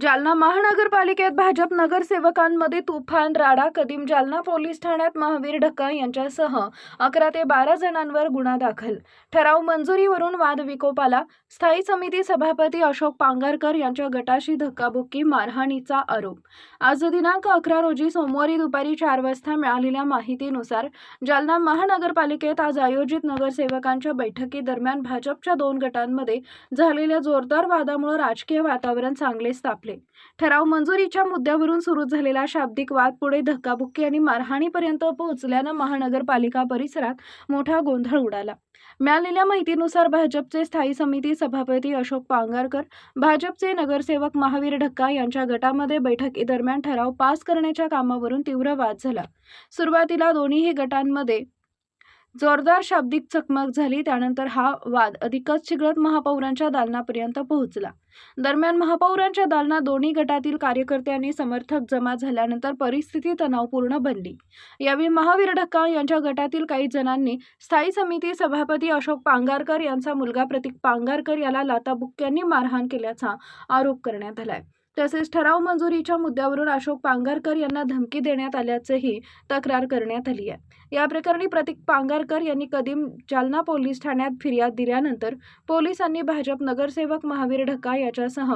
जालना महानगरपालिकेत भाजप नगरसेवकांमध्ये तुफान राडा. कदीम जालना पोलीस ठाण्यात महावीर ढक्का यांच्यासह 11 ते 12 जणांवर गुन्हा दाखल. ठराव मंजुरीवरून वाद विकोपाला. स्थायी समिती सभापती अशोक पांगारकर यांच्या गटाशी धक्काबुक्की, मारहाणीचा आरोप. आज दिनांक 11 रोजी सोमवारी दुपारी 4 वाजता मिळालेल्या माहितीनुसार जालना महानगरपालिकेत आज आयोजित नगरसेवकांच्या बैठकीदरम्यान भाजपच्या 2 गटांमध्ये झालेल्या जोरदार वादामुळे राजकीय वातावरण चांगलेच तापले. ठराव मंजुरीच्या मुद्द्यावरून सुरू झालेला शाब्दिक वाद पुढे धक्काबुक्की आणि मारहाणीपर्यंत पोहोचल्यानं महानगरपालिका परिसरात मोठा गोंधळ उडाला. मिळालेल्या माहितीनुसार भाजपचे स्थायी समिती सभापती अशोक पांगारकर, भाजपचे नगरसेवक महावीर ढक्का यांच्या गटामध्ये बैठकीदरम्यान ठराव पास करण्याच्या कामावरून तीव्र वाद झाला. सुरुवातीला दोन्ही गटांमध्ये जोरदार शाब्दिक चकमक झाली. त्यानंतर हा वाद अधिकच चिघळत महापौरांच्या दालनापर्यंत पोहोचला. दरम्यान महापौरांच्या दालनात दोन्ही गटातील कार्यकर्ते आणि समर्थक जमा झाल्यानंतर परिस्थिती तणावपूर्ण बनली. यावेळी महावीर ढक्का यांच्या गटातील काही जणांनी स्थायी समिती सभापती अशोक पांगारकर यांचा मुलगा प्रतीक पांगारकर याला लाथाबुक्क्यांनी मारहाण केल्याचा आरोप करण्यात आलाय. तसेच ठराव मंजुरीच्या मुद्द्यावरून अशोक पांगारकर यांना धमकी देण्यात आल्याचंही तक्रार करण्यात आली आहे. या प्रकरणी प्रतीक पांगारकर यांनी कदीम जालना पोलीस ठाण्यात फिर्याद दिल्यानंतर पोलिसांनी भाजप नगरसेवक महावीर ढक्का याच्यासह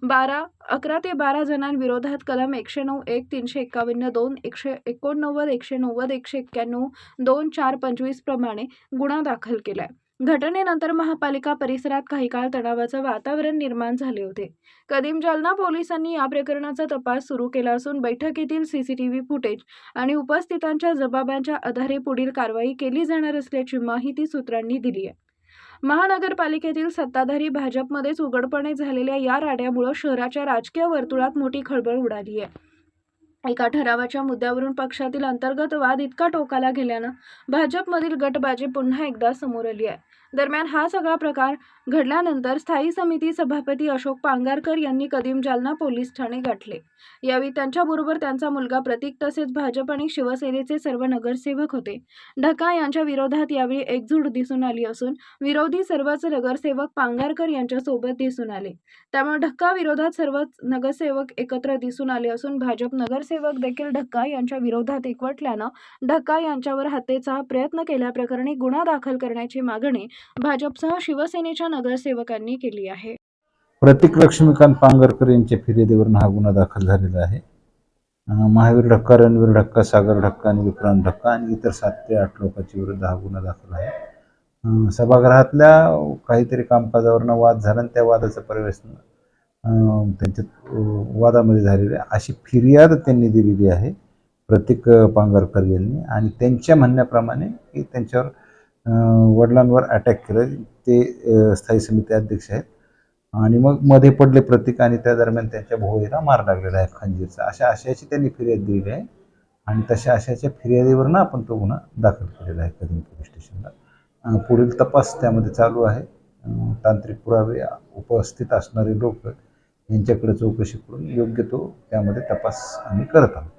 11 ते 12 जणांविरोधात कलम 109(1), 351(2), 189, 190, 191, 2, 4, 25 प्रमाणे गुन्हा दाखल केलाय. घटनेनंतर महापालिका परिसरात काही काळ तणावाचं वातावरण निर्माण झाले होते. कदीम जालना पोलिसांनी या प्रकरणाचा तपास सुरू केला असून बैठकीतील सीसीटीव्ही फुटेज आणि उपस्थितांच्या जबाबांच्या आधारे पुढील कारवाई केली जाणार असल्याची माहिती सूत्रांनी दिली आहे. महानगरपालिकेतील सत्ताधारी भाजपमध्येच उघडपणे झालेल्या या राड्यामुळे शहराच्या राजकीय वर्तुळात मोठी खळबळ उडाली आहे. एका ठरावाच्या मुद्द्यावरून पक्षातील अंतर्गत वाद इतका टोकाला गेल्यानं भाजपमधील गटबाजी पुन्हा एकदा समोर आली आहे. दरम्यान हा सगळा प्रकार घडल्यानंतर स्थायी समिती सभापती अशोक पांगारकर यांनी कदीम जालना पोलीस ठाणे गाठले. यावेळी त्यांच्याबरोबर त्यांचा मुलगा प्रतीक तसेच भाजप आणि शिवसेनेचे सर्व नगरसेवक होते. ढक्का यांच्या विरोधात यावेळी एकजूट दिसून आली असून विरोधी सर्वच नगरसेवक पांगारकर यांच्यासोबत दिसून आले. त्यामुळे ढक्का विरोधात सर्वच नगरसेवक एकत्र दिसून आले असून भाजप नगरसेवक देखील ढक्का यांच्या विरोधात एकवटल्यानं ढक्का यांच्यावर हत्येचा प्रयत्न केल्याप्रकरणी गुन्हा दाखल करण्याची मागणी भाजपसह शिवसेनेच्या नगरसेवकांनी केली आहे. प्रतीक लक्ष्मीकांत पांगारकर यांच्या फिर्यादीवरून हा गुन्हा दाखल झालेला आहे. महावीर ढक्का, रणवीर ढक्का, सागर ढक्का आणि विक्रांत ढक्का आणि इतर 7 ते 8 लोकांच्या विरुद्ध हा गुन्हा दाखल आहे. सभागृहातल्या काहीतरी कामकाजावरनं वाद झाला आणि त्या वादाचं पर्यवेक्षण त्यांच्या वादामध्ये झालेले अशी फिर्याद त्यांनी दिलेली आहे प्रतीक पांगारकर यांनी. आणि त्यांच्या म्हणण्याप्रमाणे की त्यांच्यावर वडिलांवर अटॅक केलं. ते स्थायी समिती अध्यक्ष आहेत आणि मग मध्ये पडले प्रतीक आणि त्या दरम्यान त्यांच्या भोवतीला मार लागलेला आहे खंजीरचा. अशा आशयाची त्यांनी फिर्याद दिलेली आहे आणि तशा आशयाच्या फिर्यादीवरनं आपण तो गुन्हा दाखल केलेला आहे कदीम पोलीस स्टेशनला. पुढील तपास त्यामध्ये चालू आहे. तांत्रिक पुरावे, उपस्थित असणारे लोक यांच्याकडे चौकशी करून योग्य तो त्यामध्ये तपास आम्ही करत आहोत.